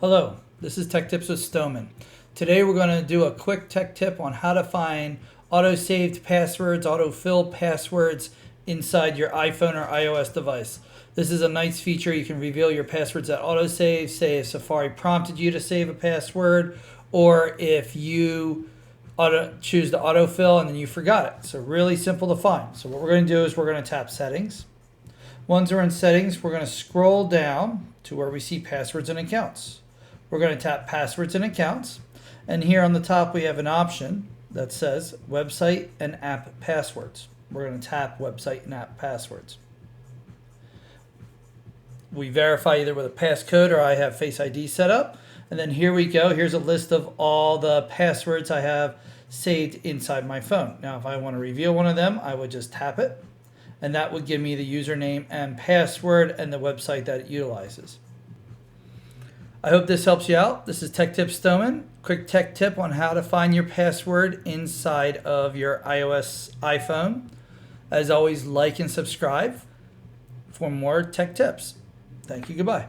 Hello, this is Tech Tips with Stoneman. Today we're going to do a quick tech tip on how to find auto-saved passwords, auto-filled passwords inside your iPhone or iOS device. This is a nice feature. You can reveal your passwords at autosave, say if Safari prompted you to save a password, or if you choose to autofill and then you forgot it. So really simple to find. So what we're going to do is we're going to tap Settings. Once we're in Settings, we're going to scroll down to where we see Passwords and Accounts. We're going to tap Passwords and Accounts, and here on the top we have an option that says Website and App Passwords. We're going to tap Website and App Passwords. We verify either with a passcode or I have Face ID set up, and then here we go. Here's a list of all the passwords I have saved inside my phone. Now if I want to reveal one of them, I would just tap it, and that would give me the username and password and the website that it utilizes. I hope this helps you out. This is Tech Tips Stoneman. Quick tech tip on how to find your password inside of your iOS iPhone. As always, like and subscribe for more tech tips. Thank you. Goodbye.